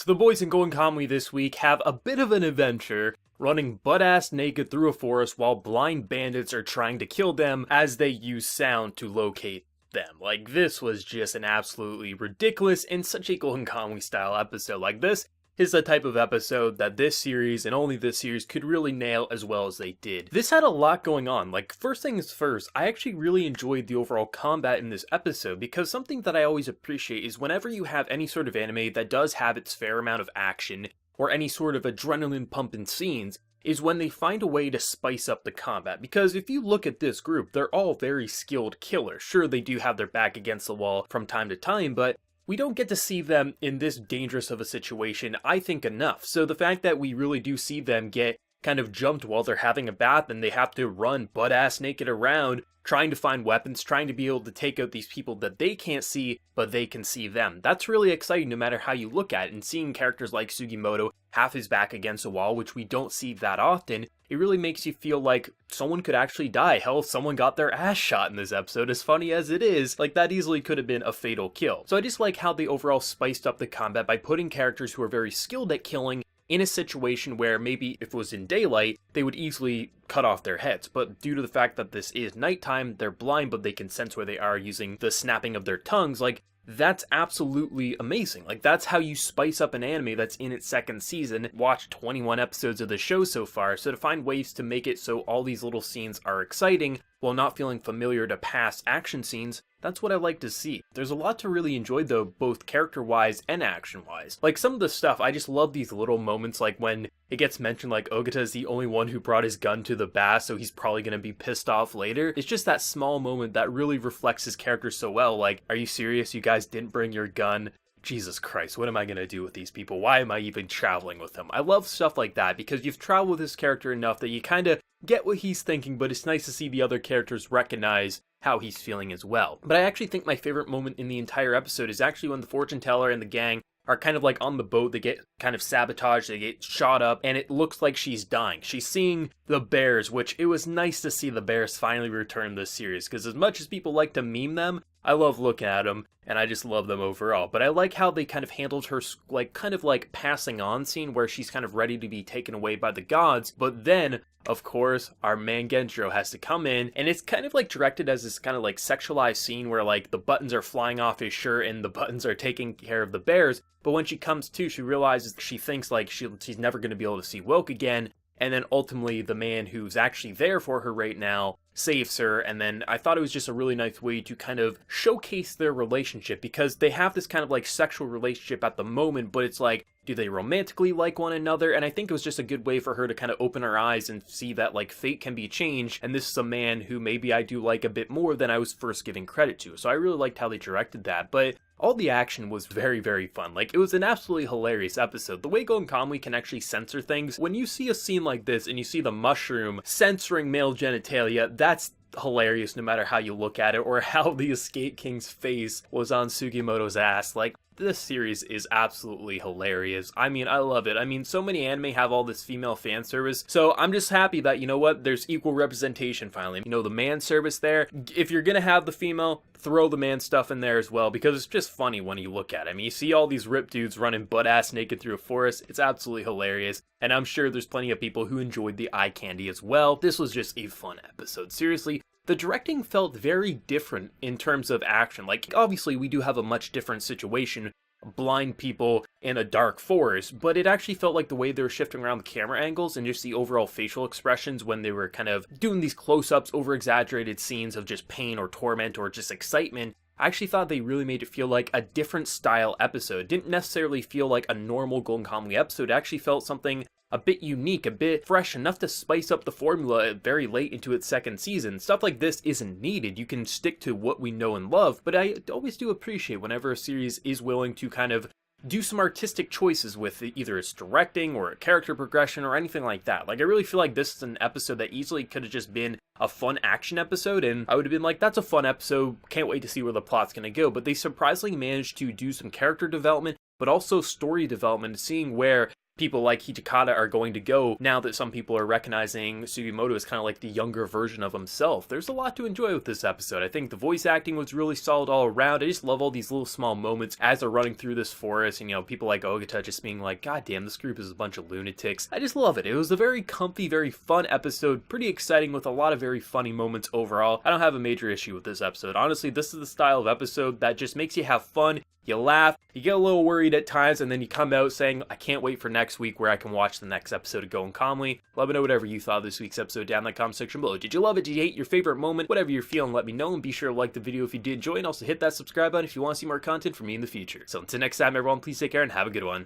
So the boys in Golden Kamuy this week have a bit of an adventure, running butt-ass naked through a forest while blind bandits are trying to kill them as they use sound to locate them. Like, this was just an absolutely ridiculous and such a Golden Kamuy style episode. Like, this is the type of episode that this series, and only this series, could really nail as well as they did. This had a lot going on. Like, first things first, I actually really enjoyed the overall combat in this episode, because something that I always appreciate is whenever you have any sort of anime that does have its fair amount of action, or any sort of adrenaline pumping scenes, is when they find a way to spice up the combat. Because if you look at this group, they're all very skilled killers. Sure, they do have their back against the wall from time to time, but we don't get to see them in this dangerous of a situation, I think, enough. So the fact that we really do see them get kind of jumped while they're having a bath and they have to run butt-ass naked around, trying to find weapons, trying to be able to take out these people that they can't see, but they can see them. That's really exciting no matter how you look at it, and seeing characters like Sugimoto have his back against a wall, which we don't see that often, it really makes you feel like someone could actually die. Hell, someone got their ass shot in this episode. As funny as it is, like, that easily could have been a fatal kill. So I just like how they overall spiced up the combat by putting characters who are very skilled at killing in a situation where maybe if it was in daylight, they would easily cut off their heads. But due to the fact that this is nighttime, they're blind, but they can sense where they are using the snapping of their tongues. Like, that's absolutely amazing. Like, that's how you spice up an anime that's in its second season. Watched 21 episodes of the show so far, so to find ways to make it so all these little scenes are exciting while not feeling familiar to past action scenes, that's what I like to see. There's a lot to really enjoy though, both character-wise and action-wise. Like, some of the stuff, I just love these little moments, like when it gets mentioned like Ogata is the only one who brought his gun to the bath, so he's probably gonna be pissed off later. It's just that small moment that really reflects his character so well. Like, are you serious? You guys didn't bring your gun? Jesus Christ, what am I gonna do with these people? Why am I even traveling with them? I love stuff like that because you've traveled with this character enough that you kind of get what he's thinking, but it's nice to see the other characters recognize how he's feeling as well. But I actually think my favorite moment in the entire episode is actually when the fortune teller and the gang are kind of like on the boat. They get kind of sabotaged, they get shot up, and it looks like she's dying. She's seeing the bears, which it was nice to see the bears finally return this series, because as much as people like to meme them, I love looking at them, and I just love them overall. But I like how they kind of handled her, like, kind of like passing on scene where she's kind of ready to be taken away by the gods, but then, of course, our man Genjiro has to come in, and it's kind of like directed as this kind of like sexualized scene where like the buttons are flying off his shirt and the buttons are taking care of the bears, but when she comes to, she realizes, she thinks like she's never going to be able to see Woke again, and then ultimately the man who's actually there for her right now saves her. And then I thought it was just a really nice way to kind of showcase their relationship, because they have this kind of like sexual relationship at the moment, but it's like, do they romantically like one another? And I think it was just a good way for her to kind of open her eyes and see that like fate can be changed, and this is a man who maybe I do like a bit more than I was first giving credit to. So I really liked how they directed that, but all the action was very, very fun. Like, it was an absolutely hilarious episode. The way Golden Kamuy can actually censor things, when you see a scene like this and you see the mushroom censoring male genitalia, that's hilarious no matter how you look at it, or how the Escape King's face was on Sugimoto's ass. Like, this series is absolutely hilarious. I mean, I love it. I mean, so many anime have all this female fan service, so I'm just happy that, you know what, there's equal representation finally. You know, the man service there, if you're gonna have the female, throw the man stuff in there as well, because it's just funny when you look at it. I mean, you see all these ripped dudes running butt-ass naked through a forest, it's absolutely hilarious, and I'm sure there's plenty of people who enjoyed the eye candy as well. This was just a fun episode. Seriously, the directing felt very different in terms of action. Like, obviously we do have a much different situation, blind people in a dark forest, but it actually felt like the way they were shifting around the camera angles and just the overall facial expressions when they were kind of doing these close-ups, over-exaggerated scenes of just pain or torment or just excitement, I actually thought they really made it feel like a different style episode. It didn't necessarily feel like a normal Golden Kamuy episode. It actually felt something a bit unique, a bit fresh, enough to spice up the formula very late into its second season. Stuff like this isn't needed. You can stick to what we know and love, but I always do appreciate whenever a series is willing to kind of do some artistic choices with either its directing or a character progression or anything like that. Like, I really feel like this is an episode that easily could have just been a fun action episode, and I would have been like, that's a fun episode, can't wait to see where the plot's gonna go. But they surprisingly managed to do some character development, but also story development, seeing where people like Hijikata are going to go now that some people are recognizing Sugimoto as kind of like the younger version of himself. There's a lot to enjoy with this episode. I think the voice acting was really solid all around. I just love all these little small moments as they're running through this forest, and people like Ogata just being like, God damn, this group is a bunch of lunatics. I just love it. It was a very comfy, very fun episode, pretty exciting with a lot of very funny moments overall. I don't have a major issue with this episode. Honestly, this is the style of episode that just makes you have fun. You laugh, you get a little worried at times, and then you come out saying, I can't wait for next week where I can watch the next episode of Going Calmly. Let me know whatever you thought of this week's episode down in the comment section below. Did you love it? Did you hate your favorite moment? Whatever you're feeling, let me know, and be sure to like the video if you did enjoy, and also hit that subscribe button if you want to see more content from me in the future. So until next time, everyone, please take care and have a good one.